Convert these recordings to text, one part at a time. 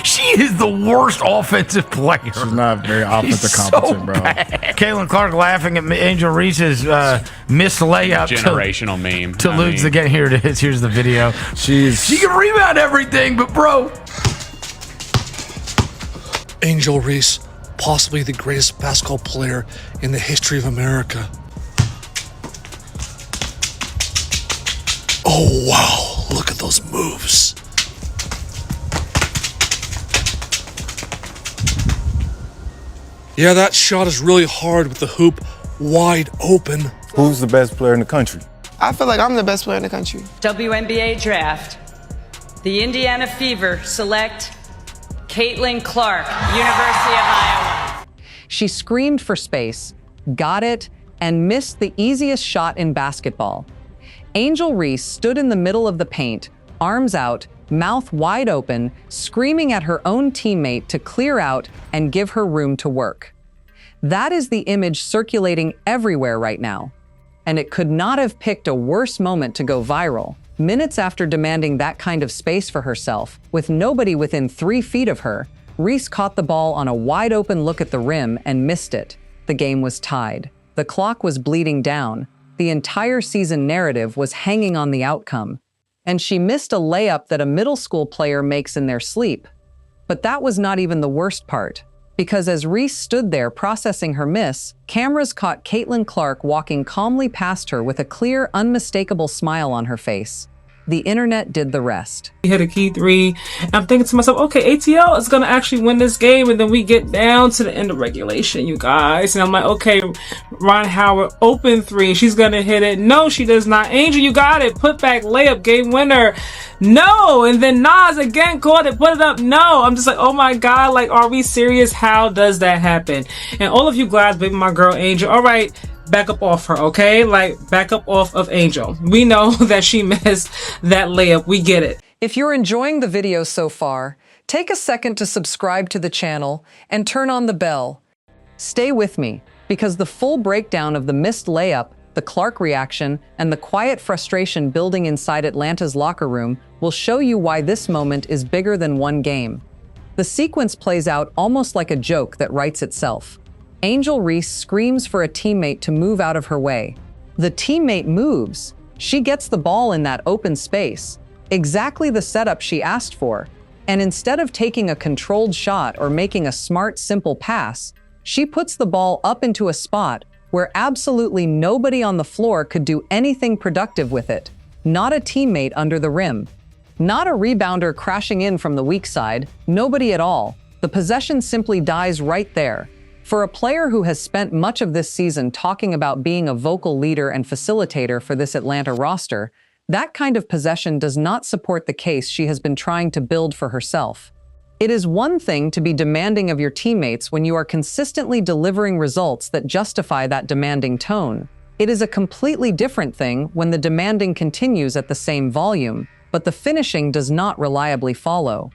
She is the worst offensive player. She's not very offensive competent, bro. Caitlin Clark laughing at Angel Reese's missed layup. Generational meme. To lose the game. Here it is. Here's the video. She can rebound everything, but bro. Angel Reese, possibly the greatest basketball player in the history of America. Oh, wow. Look at those moves. Yeah, that shot is really hard with the hoop wide open. Who's the best player in the country? I feel like I'm the best player in the country. WNBA draft. The Indiana Fever select Caitlin Clark, University of Iowa. She screamed for space, got it, and missed the easiest shot in basketball. Angel Reese stood in the middle of the paint, arms out, mouth wide open, screaming at her own teammate to clear out and give her room to work. That is the image circulating everywhere right now. And it could not have picked a worse moment to go viral. Minutes after demanding that kind of space for herself, with nobody within 3 feet of her, Reese caught the ball on a wide open look at the rim and missed it. The game was tied. The clock was bleeding down. The entire season narrative was hanging on the outcome. And she missed a layup that a middle school player makes in their sleep. But that was not even the worst part, because as Reese stood there processing her miss, cameras caught Caitlin Clark walking calmly past her with a clear, unmistakable smile on her face. The internet did the rest. We hit a key three, and I'm thinking to myself, okay, ATL is going to actually win this game, and then we get down to the end of regulation, you guys. And I'm like, okay, Ron Howard, open three. She's going to hit it. No, she does not. Angel, you got it. Put back layup, game winner. No. And then Nas again caught it, put it up. No. I'm just like, oh my God, like, are we serious? How does that happen? And all of you guys, baby, my girl, Angel, all right, back up off her, okay? Like, back up off of Angel. We know that she missed that layup. We get it. If you're enjoying the video so far, take a second to subscribe to the channel and turn on the bell. Stay with me, because the full breakdown of the missed layup, the Clark reaction, and the quiet frustration building inside Atlanta's locker room will show you why this moment is bigger than one game. The sequence plays out almost like a joke that writes itself. Angel Reese screams for a teammate to move out of her way. The teammate moves. She gets the ball in that open space, exactly the setup she asked for. And instead of taking a controlled shot or making a smart, simple pass, she puts the ball up into a spot where absolutely nobody on the floor could do anything productive with it. Not a teammate under the rim. Not a rebounder crashing in from the weak side. Nobody at all. The possession simply dies right there. For a player who has spent much of this season talking about being a vocal leader and facilitator for this Atlanta roster, that kind of possession does not support the case she has been trying to build for herself. It is one thing to be demanding of your teammates when you are consistently delivering results that justify that demanding tone. It is a completely different thing when the demanding continues at the same volume, but the finishing does not reliably follow.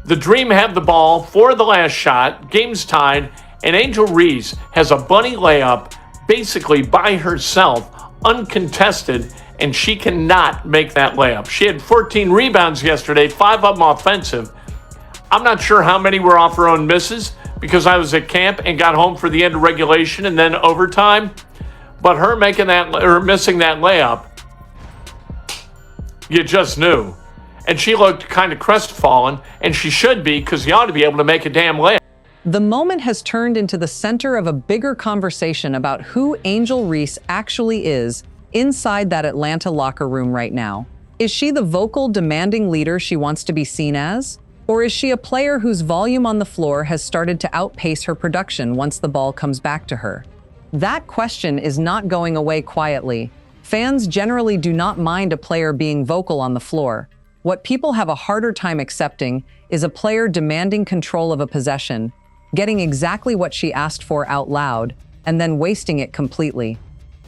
The Dream have the ball for the last shot, game's tied, and Angel Reese has a bunny layup basically by herself, uncontested, and she cannot make that layup. She had 14 rebounds yesterday, 5 of them offensive. I'm not sure how many were off her own misses because I was at camp and got home for the end of regulation and then overtime. But her making that or missing that layup, you just knew. And she looked kind of crestfallen, and she should be because you ought to be able to make a damn layup. The moment has turned into the center of a bigger conversation about who Angel Reese actually is inside that Atlanta locker room right now. Is she the vocal, demanding leader she wants to be seen as? Or is she a player whose volume on the floor has started to outpace her production once the ball comes back to her? That question is not going away quietly. Fans generally do not mind a player being vocal on the floor. What people have a harder time accepting is a player demanding control of a possession, getting exactly what she asked for out loud, and then wasting it completely.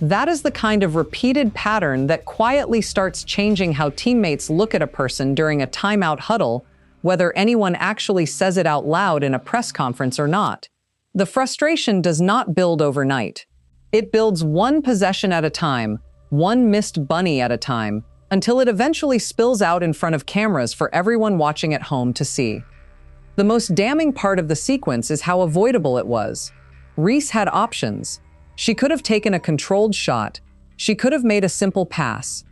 That is the kind of repeated pattern that quietly starts changing how teammates look at a person during a timeout huddle, whether anyone actually says it out loud in a press conference or not. The frustration does not build overnight. It builds one possession at a time, one missed bunny at a time, until it eventually spills out in front of cameras for everyone watching at home to see. The most damning part of the sequence is how avoidable it was. Reese had options. She could have taken a controlled shot. She could have made a simple pass.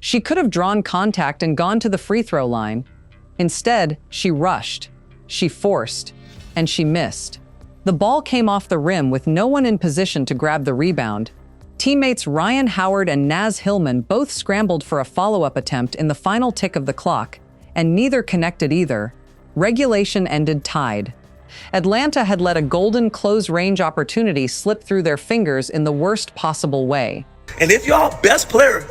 She could have drawn contact and gone to the free throw line. Instead, she rushed, she forced, and she missed. The ball came off the rim with no one in position to grab the rebound. Teammates Ryan Howard and Naz Hillman both scrambled for a follow-up attempt in the final tick of the clock, and neither connected either. Regulation ended tied. Atlanta had let a golden close-range opportunity slip through their fingers in the worst possible way. And if your best player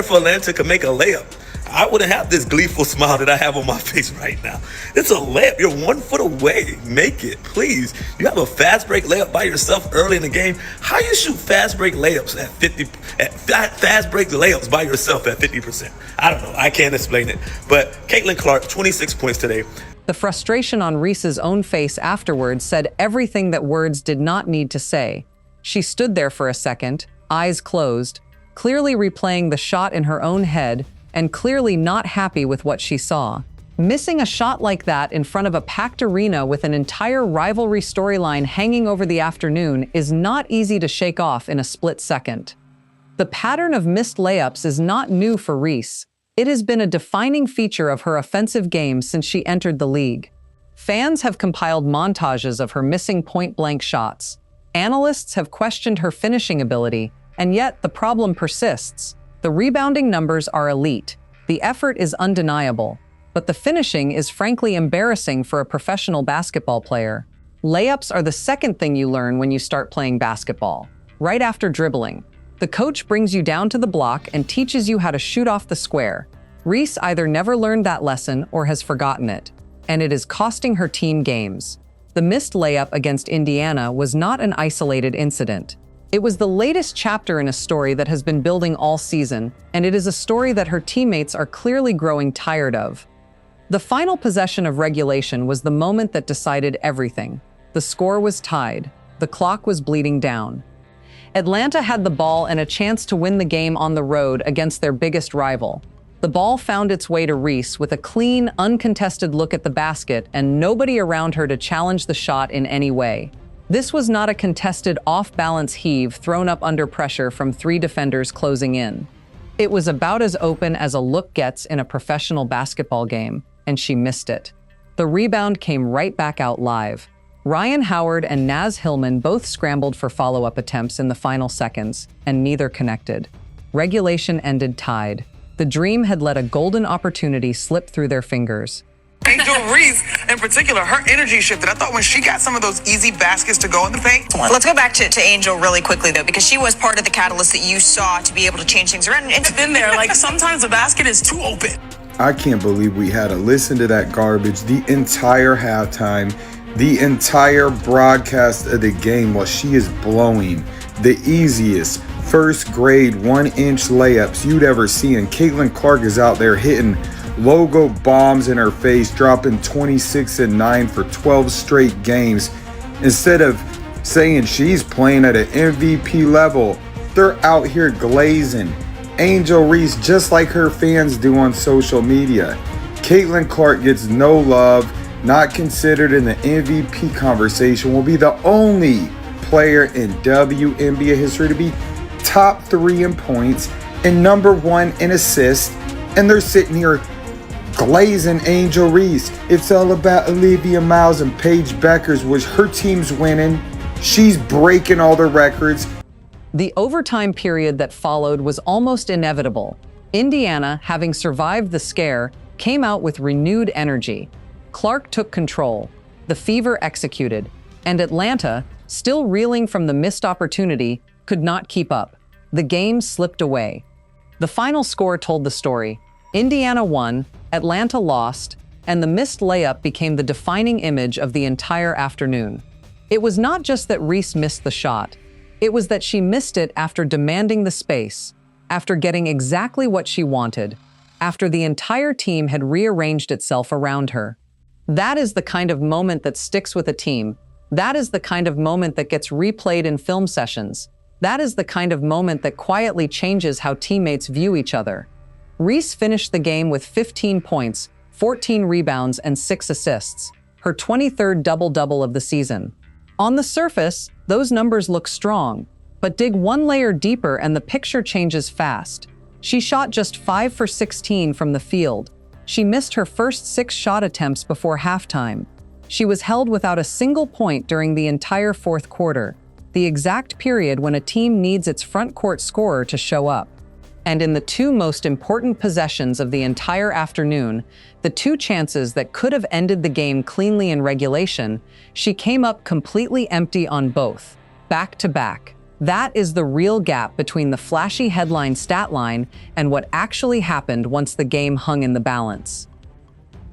for Atlanta could make a layup, I wouldn't have this gleeful smile that I have on my face right now. It's a layup. You're 1 foot away. Make it, please. You have a fast break layup by yourself early in the game. How you shoot fast break layups at 50? Fast break layups by yourself at 50%. I don't know. I can't explain it. But Caitlin Clark, 26 points today. The frustration on Reese's own face afterwards said everything that words did not need to say. She stood there for a second, eyes closed, clearly replaying the shot in her own head, and clearly not happy with what she saw. Missing a shot like that in front of a packed arena with an entire rivalry storyline hanging over the afternoon is not easy to shake off in a split second. The pattern of missed layups is not new for Reese. It has been a defining feature of her offensive game since she entered the league. Fans have compiled montages of her missing point-blank shots. Analysts have questioned her finishing ability, and yet the problem persists. The rebounding numbers are elite. The effort is undeniable, but the finishing is frankly embarrassing for a professional basketball player. Layups are the second thing you learn when you start playing basketball, right after dribbling. The coach brings you down to the block and teaches you how to shoot off the square. Reese either never learned that lesson or has forgotten it, and it is costing her team games. The missed layup against Indiana was not an isolated incident. It was the latest chapter in a story that has been building all season, and it is a story that her teammates are clearly growing tired of. The final possession of regulation was the moment that decided everything. The score was tied. The clock was bleeding down. Atlanta had the ball and a chance to win the game on the road against their biggest rival. The ball found its way to Reese with a clean, uncontested look at the basket and nobody around her to challenge the shot in any way. This was not a contested off-balance heave thrown up under pressure from 3 defenders closing in. It was about as open as a look gets in a professional basketball game, and she missed it. The rebound came right back out live. Ryan Howard and Naz Hillman both scrambled for follow-up attempts in the final seconds, and neither connected. Regulation ended tied. The Dream had let a golden opportunity slip through their fingers. Angel Reese, in particular, her energy shifted. I thought when she got some of those easy baskets to go in the paint. Let's go back to Angel really quickly, though, because she was part of the catalyst that you saw to be able to change things around. It's been there. Like, sometimes the basket is too open. I can't believe we had to listen to that garbage the entire halftime, the entire broadcast of the game while she is blowing the easiest first grade 1-inch layups you'd ever see. And Caitlin Clark is out there hitting logo bombs in her face, dropping 26 and 9 for 12 straight games. Instead of saying she's playing at an MVP level, they're out here glazing Angel Reese just like her fans do on social media. Caitlin Clark gets no love, not considered in the MVP conversation, will be the only player in WNBA history to be top 3 in points and number 1 in assists, and they're sitting here glazing Angel Reese. It's all about Olivia Miles and Paige Beckers, which her team's winning. She's breaking all the records. The overtime period that followed was almost inevitable. Indiana, having survived the scare, came out with renewed energy. Clark took control. The Fever executed. And Atlanta, still reeling from the missed opportunity, could not keep up. The game slipped away. The final score told the story. Indiana won, Atlanta lost, and the missed layup became the defining image of the entire afternoon. It was not just that Reese missed the shot. It was that she missed it after demanding the space, after getting exactly what she wanted, after the entire team had rearranged itself around her. That is the kind of moment that sticks with a team. That is the kind of moment that gets replayed in film sessions. That is the kind of moment that quietly changes how teammates view each other. Reese finished the game with 15 points, 14 rebounds, and 6 assists, her 23rd double-double of the season. On the surface, those numbers look strong, but dig one layer deeper and the picture changes fast. She shot just 5 for 16 from the field. She missed her first 6 shot attempts before halftime. She was held without a single point during the entire fourth quarter, the exact period when a team needs its front court scorer to show up. And in the 2 most important possessions of the entire afternoon, the 2 chances that could have ended the game cleanly in regulation, she came up completely empty on both, back to back. That is the real gap between the flashy headline stat line and what actually happened once the game hung in the balance.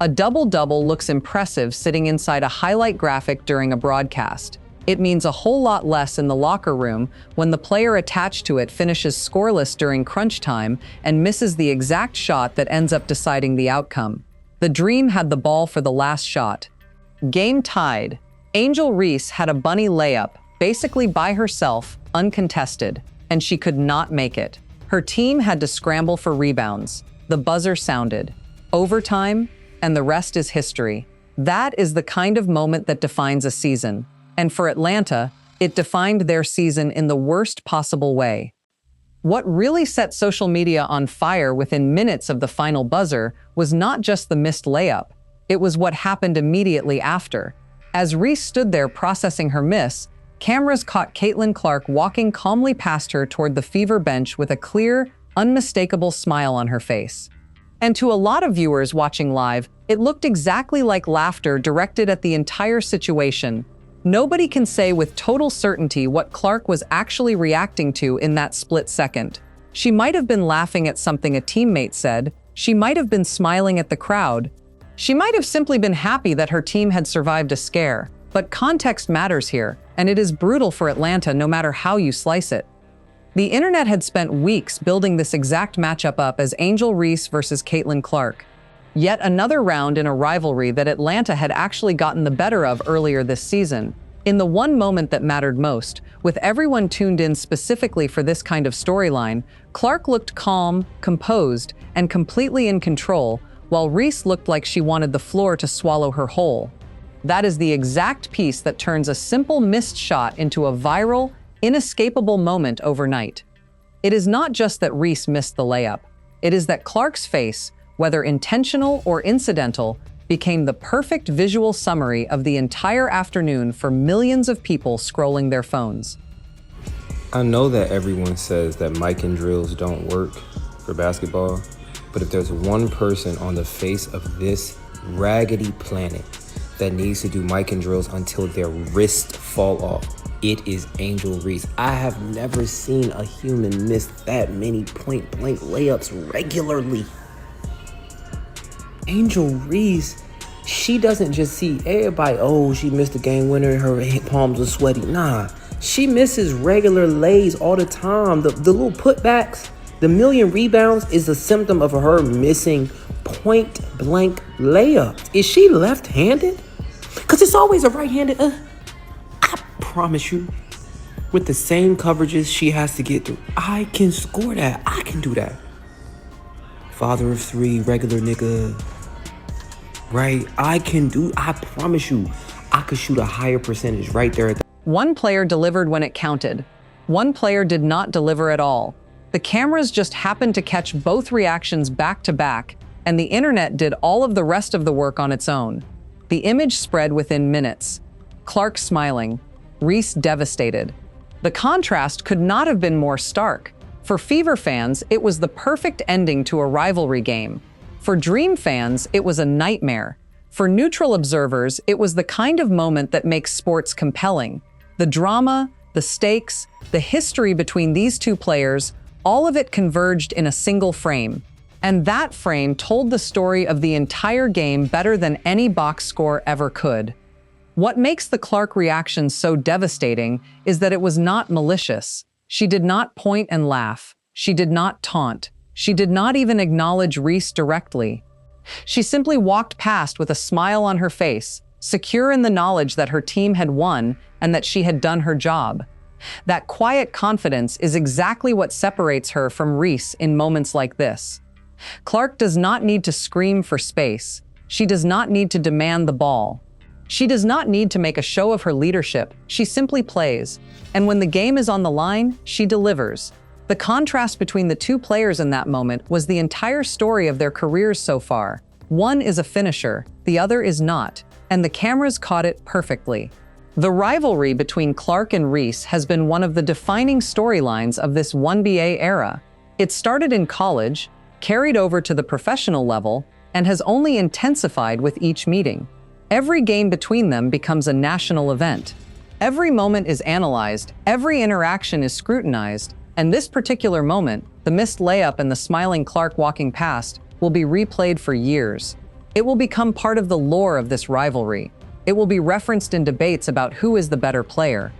A double-double looks impressive sitting inside a highlight graphic during a broadcast. It means a whole lot less in the locker room when the player attached to it finishes scoreless during crunch time and misses the exact shot that ends up deciding the outcome. The Dream had the ball for the last shot. Game tied. Angel Reese had a bunny layup, basically by herself, uncontested, and she could not make it. Her team had to scramble for rebounds. The buzzer sounded. Overtime, and the rest is history. That is the kind of moment that defines a season. And for Atlanta, it defined their season in the worst possible way. What really set social media on fire within minutes of the final buzzer was not just the missed layup. It was what happened immediately after. As Reese stood there processing her miss, cameras caught Caitlin Clark walking calmly past her toward the Fever bench with a clear, unmistakable smile on her face. And to a lot of viewers watching live, it looked exactly like laughter directed at the entire situation. Nobody can say with total certainty what Clark was actually reacting to in that split second. She might have been laughing at something a teammate said. She might have been smiling at the crowd. She might have simply been happy that her team had survived a scare. But context matters here, and it is brutal for Atlanta no matter how you slice it. The internet had spent weeks building this exact matchup up as Angel Reese versus Caitlin Clark. Yet another round in a rivalry that Atlanta had actually gotten the better of earlier this season. In the one moment that mattered most, with everyone tuned in specifically for this kind of storyline, Clark looked calm, composed, and completely in control, while Reese looked like she wanted the floor to swallow her whole. That is the exact piece that turns a simple missed shot into a viral, inescapable moment overnight. It is not just that Reese missed the layup. It is that Clark's face, whether intentional or incidental, became the perfect visual summary of the entire afternoon for millions of people scrolling their phones. I know that everyone says that mic and drills don't work for basketball, but if there's one person on the face of this raggedy planet that needs to do mic and drills until their wrists fall off, it is Angel Reese. I have never seen a human miss that many point-blank layups regularly. Angel Reese, she doesn't just see everybody, oh, she missed the game winner, her palms are sweaty. Nah, she misses regular lays all the time. The little putbacks, the million rebounds is a symptom of her missing point-blank layups. Is she left-handed? Because it's always a right-handed, I promise you, with the same coverages she has to get through, I can score that. I can do that. Father of 3, regular nigga. Right? I promise you, I could shoot a higher percentage right there. One player delivered when it counted. One player did not deliver at all. The cameras just happened to catch both reactions back to back, and the internet did all of the rest of the work on its own. The image spread within minutes. Clark smiling, Reese devastated. The contrast could not have been more stark. For Fever fans, it was the perfect ending to a rivalry game. For Dream fans, it was a nightmare. For neutral observers, it was the kind of moment that makes sports compelling. The drama, the stakes, the history between these two players, all of it converged in a single frame. And that frame told the story of the entire game better than any box score ever could. What makes the Clark reaction so devastating is that it was not malicious. She did not point and laugh. She did not taunt. She did not even acknowledge Reese directly. She simply walked past with a smile on her face, secure in the knowledge that her team had won and that she had done her job. That quiet confidence is exactly what separates her from Reese in moments like this. Clark does not need to scream for space. She does not need to demand the ball. She does not need to make a show of her leadership. She simply plays. And when the game is on the line, she delivers. The contrast between the two players in that moment was the entire story of their careers so far. One is a finisher, the other is not, and the cameras caught it perfectly. The rivalry between Clark and Reese has been one of the defining storylines of this WNBA era. It started in college, carried over to the professional level, and has only intensified with each meeting. Every game between them becomes a national event. Every moment is analyzed, every interaction is scrutinized, and this particular moment, the missed layup and the smiling Clark walking past, will be replayed for years. It will become part of the lore of this rivalry. It will be referenced in debates about who is the better player.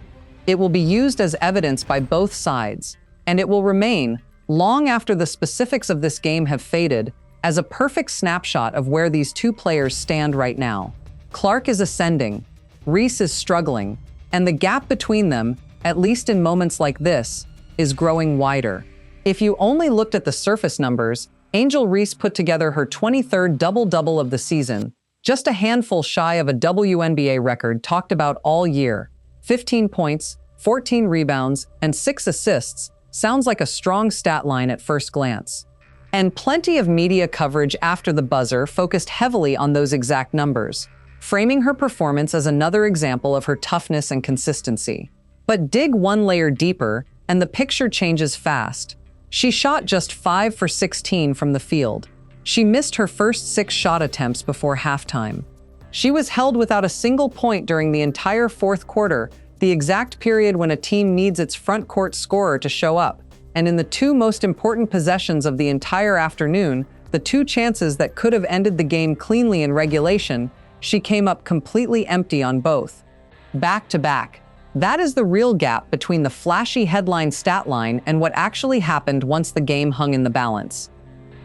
It will be used as evidence by both sides, and it will remain, long after the specifics of this game have faded, as a perfect snapshot of where these two players stand right now. Clark is ascending, Reese is struggling, and the gap between them, at least in moments like this, is growing wider. If you only looked at the surface numbers, Angel Reese put together her 23rd double-double of the season, just a handful shy of a WNBA record talked about all year. 15 points, 14 rebounds, and 6 assists sounds like a strong stat line at first glance. And plenty of media coverage after the buzzer focused heavily on those exact numbers, framing her performance as another example of her toughness and consistency. But dig one layer deeper, and the picture changes fast. She shot just 5 for 16 from the field. She missed her first 6 shot attempts before halftime. She was held without a single point during the entire fourth quarter, the exact period when a team needs its front court scorer to show up. And in the 2 most important possessions of the entire afternoon, the 2 chances that could have ended the game cleanly in regulation, she came up completely empty on both. Back to back. That is the real gap between the flashy headline stat line and what actually happened once the game hung in the balance.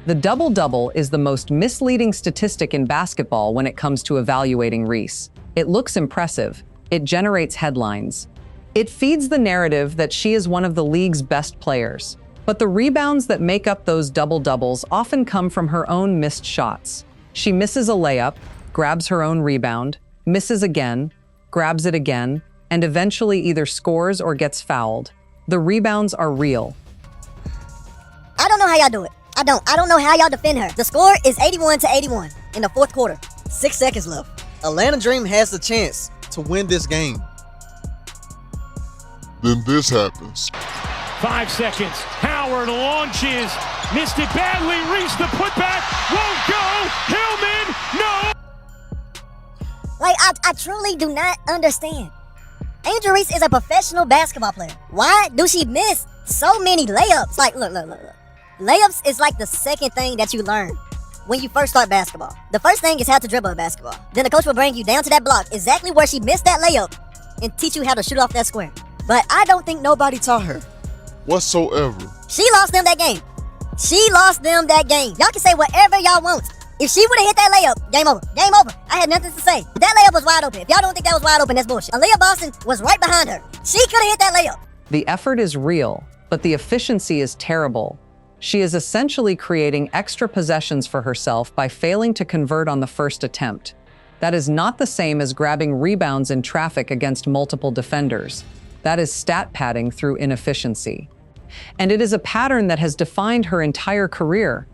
The double-double is the most misleading statistic in basketball when it comes to evaluating Reese. It looks impressive. It generates headlines. It feeds the narrative that she is one of the league's best players. But the rebounds that make up those double-doubles often come from her own missed shots. She misses a layup, grabs her own rebound, misses again, grabs it again, and eventually either scores or gets fouled. The rebounds are real. I don't know how y'all do it. I don't know how y'all defend her. The score is 81-81 in the fourth quarter. 6 seconds left. Atlanta Dream has the chance to win this game. Then this happens. 5 seconds. Howard launches. Missed it badly. Reese the putback. Won't go. Hillman, no. Like, I truly do not understand. Angel Reese is a professional basketball player. Why do she miss so many layups? Like, look. Layups is like the second thing that you learn when you first start basketball. The first thing is how to dribble a basketball. Then the coach will bring you down to that block, exactly where she missed that layup, and teach you how to shoot off that square. But I don't think nobody taught her. Whatsoever. She lost them that game. Y'all can say whatever y'all want. If she would have hit that layup, game over. Game over. I had nothing to say. That layup was wide open. If y'all don't think that was wide open, that's bullshit. Aaliyah Boston was right behind her. She could have hit that layup. The effort is real, but the efficiency is terrible. She is essentially creating extra possessions for herself by failing to convert on the first attempt. That is not the same as grabbing rebounds in traffic against multiple defenders. That is stat padding through inefficiency. And it is a pattern that has defined her entire career.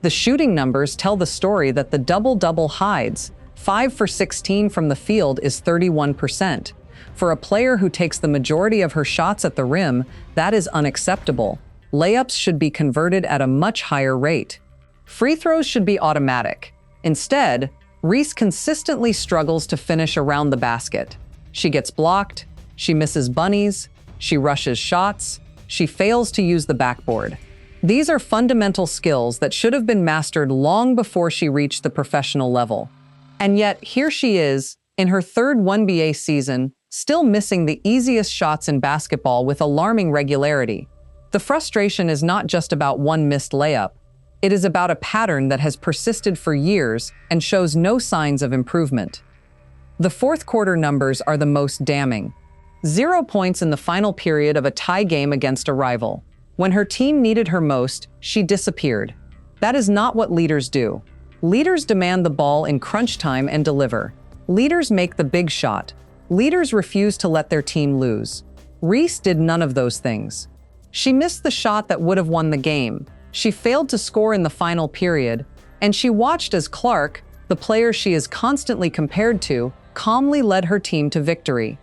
The shooting numbers tell the story that the double-double hides. 5 for 16 from the field is 31%. For a player who takes the majority of her shots at the rim, that is unacceptable. Layups should be converted at a much higher rate. Free throws should be automatic. Instead, Reese consistently struggles to finish around the basket. She gets blocked, she misses bunnies, she rushes shots, she fails to use the backboard. These are fundamental skills that should have been mastered long before she reached the professional level. And yet, here she is, in her third WNBA season, still missing the easiest shots in basketball with alarming regularity. The frustration is not just about one missed layup. It is about a pattern that has persisted for years and shows no signs of improvement. The fourth quarter numbers are the most damning. 0 points in the final period of a tie game against a rival. When her team needed her most, she disappeared. That is not what leaders do. Leaders demand the ball in crunch time and deliver. Leaders make the big shot. Leaders refuse to let their team lose. Reese did none of those things. She missed the shot that would have won the game. She failed to score in the final period, and she watched as Clark, the player she is constantly compared to, calmly led her team to victory.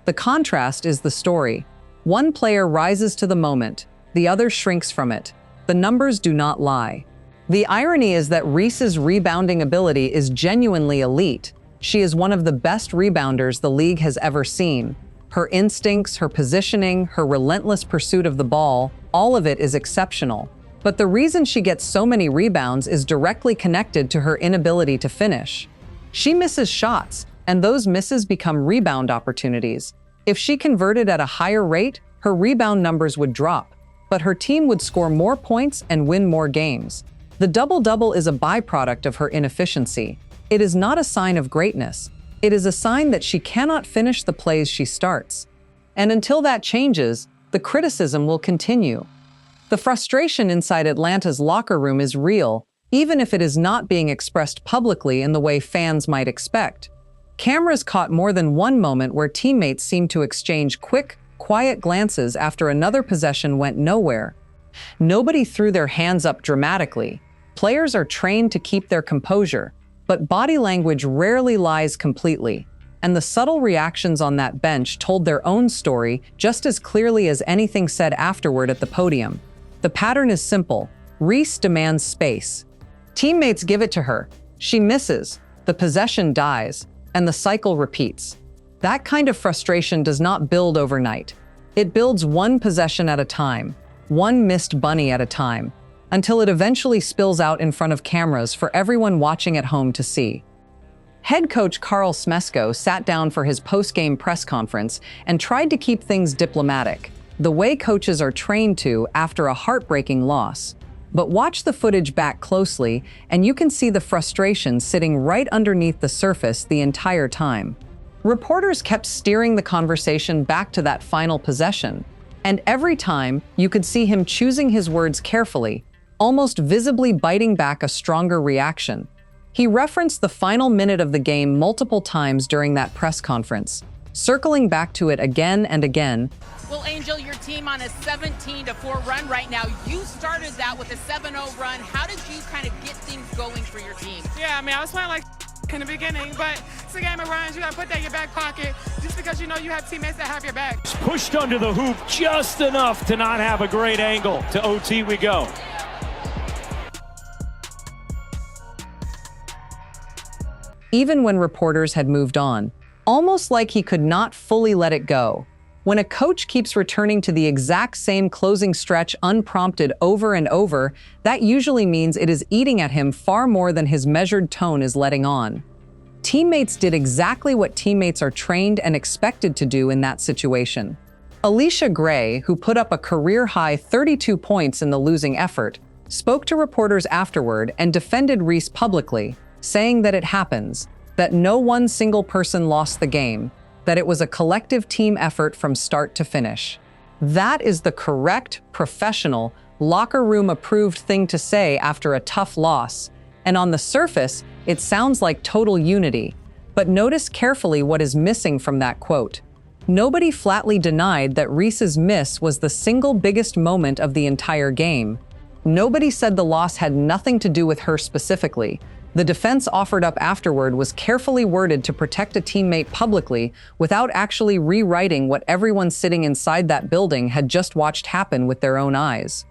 The contrast is the story. One player rises to the moment, the other shrinks from it. The numbers do not lie. The irony is that Reese's rebounding ability is genuinely elite. She is one of the best rebounders the league has ever seen. Her instincts, her positioning, her relentless pursuit of the ball, all of it is exceptional. But the reason she gets so many rebounds is directly connected to her inability to finish. She misses shots, and those misses become rebound opportunities. If she converted at a higher rate, her rebound numbers would drop, but her team would score more points and win more games. The double-double is a byproduct of her inefficiency. It is not a sign of greatness. It is a sign that she cannot finish the plays she starts. And until that changes, the criticism will continue. The frustration inside Atlanta's locker room is real, even if it is not being expressed publicly in the way fans might expect. Cameras caught more than one moment where teammates seemed to exchange quick, quiet glances after another possession went nowhere. Nobody threw their hands up dramatically. Players are trained to keep their composure, but body language rarely lies completely, and the subtle reactions on that bench told their own story just as clearly as anything said afterward at the podium. The pattern is simple. Reese demands space. Teammates give it to her. She misses. The possession dies, and the cycle repeats. That kind of frustration does not build overnight. It builds one possession at a time, one missed bunny at a time, until it eventually spills out in front of cameras for everyone watching at home to see. Head coach Carl Smesko sat down for his post-game press conference and tried to keep things diplomatic, the way coaches are trained to after a heartbreaking loss. But watch the footage back closely, and you can see the frustration sitting right underneath the surface the entire time. Reporters kept steering the conversation back to that final possession, and every time you could see him choosing his words carefully, almost visibly biting back a stronger reaction. He referenced the final minute of the game multiple times during that press conference, circling back to it again and again. Well, Angel, your team on a 17-4 run right now. You started that with a 7-0 run. How did you kind of get things going for your team? Yeah, I mean, I was playing like in the beginning, but it's a game of runs. You got to put that in your back pocket just because you know you have teammates that have your back. Pushed under the hoop just enough to not have a great angle. To OT we go. Even when reporters had moved on, almost like he could not fully let it go. When a coach keeps returning to the exact same closing stretch unprompted over and over, that usually means it is eating at him far more than his measured tone is letting on. Teammates did exactly what teammates are trained and expected to do in that situation. Alicia Gray, who put up a career-high 32 points in the losing effort, spoke to reporters afterward and defended Reese publicly, saying that it happens, that no one single person lost the game, that it was a collective team effort from start to finish. That is the correct, professional, locker room approved thing to say after a tough loss. And on the surface, it sounds like total unity. But notice carefully what is missing from that quote. Nobody flatly denied that Reese's miss was the single biggest moment of the entire game. Nobody said the loss had nothing to do with her specifically. The defense offered up afterward was carefully worded to protect a teammate publicly without actually rewriting what everyone sitting inside that building had just watched happen with their own eyes.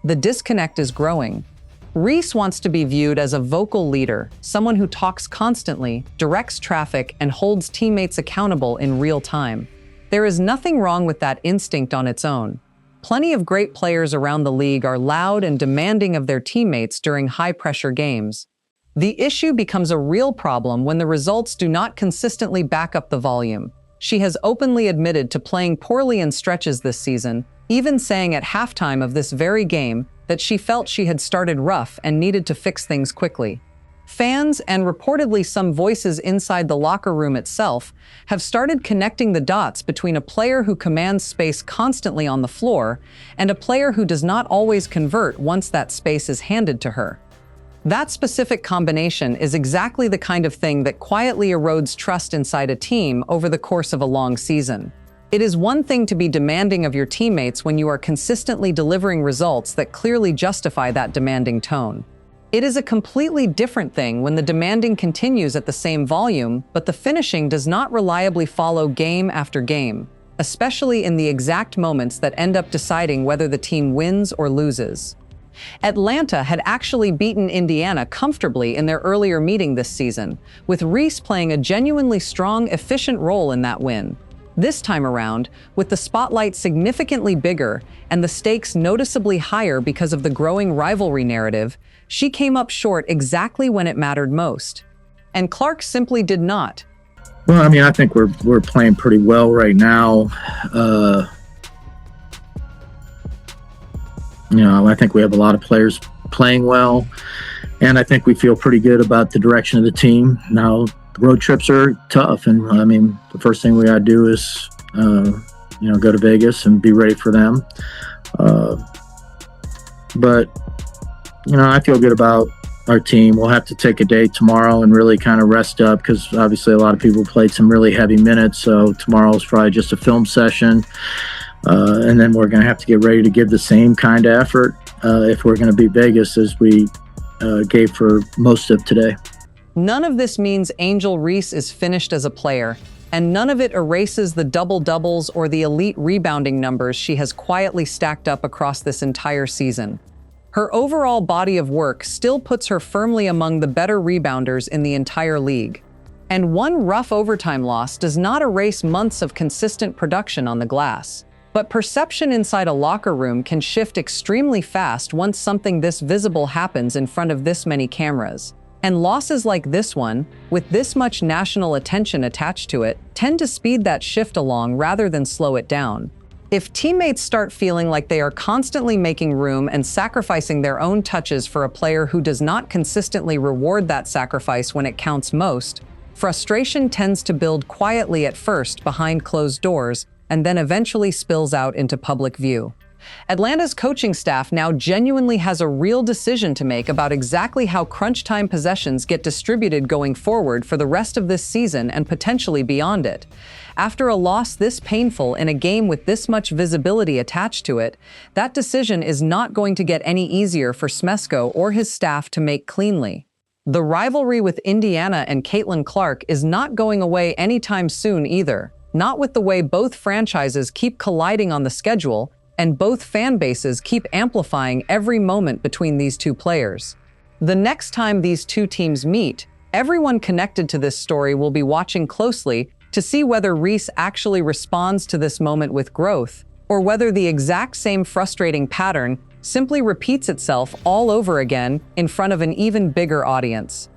The disconnect is growing. Reese wants to be viewed as a vocal leader, someone who talks constantly, directs traffic, and holds teammates accountable in real time. There is nothing wrong with that instinct on its own. Plenty of great players around the league are loud and demanding of their teammates during high-pressure games. The issue becomes a real problem when the results do not consistently back up the volume. She has openly admitted to playing poorly in stretches this season, even saying at halftime of this very game that she felt she had started rough and needed to fix things quickly. Fans, and reportedly some voices inside the locker room itself, have started connecting the dots between a player who commands space constantly on the floor and a player who does not always convert once that space is handed to her. That specific combination is exactly the kind of thing that quietly erodes trust inside a team over the course of a long season. It is one thing to be demanding of your teammates when you are consistently delivering results that clearly justify that demanding tone. It is a completely different thing when the demanding continues at the same volume, but the finishing does not reliably follow game after game, especially in the exact moments that end up deciding whether the team wins or loses. Atlanta had actually beaten Indiana comfortably in their earlier meeting this season, with Reese playing a genuinely strong, efficient role in that win. This time around, with the spotlight significantly bigger and the stakes noticeably higher because of the growing rivalry narrative, she came up short exactly when it mattered most. And Clark simply did not. Well, I mean, I think we're playing pretty well right now. I think we have a lot of players playing well, and I think we feel pretty good about the direction of the team. Now, road trips are tough, and I mean, the first thing we got to do is, go to Vegas and be ready for them. But I feel good about our team. We'll have to take a day tomorrow and really kind of rest up because obviously a lot of people played some really heavy minutes. So tomorrow is probably just a film session. And then we're going to have to get ready to give the same kind of effort if we're going to beat Vegas as we gave for most of today. None of this means Angel Reese is finished as a player, and none of it erases the double-doubles or the elite rebounding numbers she has quietly stacked up across this entire season. Her overall body of work still puts her firmly among the better rebounders in the entire league. And one rough overtime loss does not erase months of consistent production on the glass. But perception inside a locker room can shift extremely fast once something this visible happens in front of this many cameras. And losses like this one, with this much national attention attached to it, tend to speed that shift along rather than slow it down. If teammates start feeling like they are constantly making room and sacrificing their own touches for a player who does not consistently reward that sacrifice when it counts most, frustration tends to build quietly at first behind closed doors, and then eventually spills out into public view. Atlanta's coaching staff now genuinely has a real decision to make about exactly how crunch time possessions get distributed going forward for the rest of this season and potentially beyond it. After a loss this painful in a game with this much visibility attached to it, that decision is not going to get any easier for Smesko or his staff to make cleanly. The rivalry with Indiana and Caitlin Clark is not going away anytime soon either. Not with the way both franchises keep colliding on the schedule, and both fan bases keep amplifying every moment between these two players. The next time these two teams meet, everyone connected to this story will be watching closely to see whether Reese actually responds to this moment with growth, or whether the exact same frustrating pattern simply repeats itself all over again in front of an even bigger audience.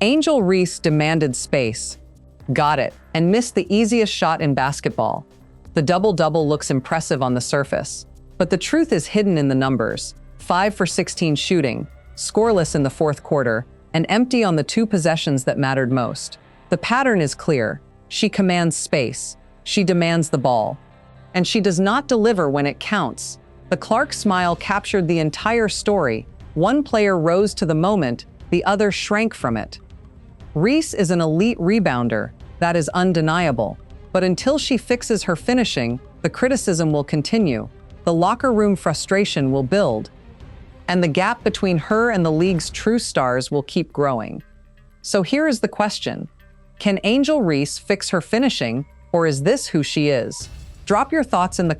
Angel Reese demanded space. Got it, and missed the easiest shot in basketball. The double-double looks impressive on the surface, but the truth is hidden in the numbers. 5 for 16 shooting, scoreless in the fourth quarter, and empty on the two possessions that mattered most. The pattern is clear. She commands space. She demands the ball. And she does not deliver when it counts. The Clark smile captured the entire story. One player rose to the moment, the other shrank from it. Reese is an elite rebounder, that is undeniable. But until she fixes her finishing, the criticism will continue. The locker room frustration will build. And the gap between her and the league's true stars will keep growing. So here is the question. Can Angel Reese fix her finishing, or is this who she is? Drop your thoughts in the comments.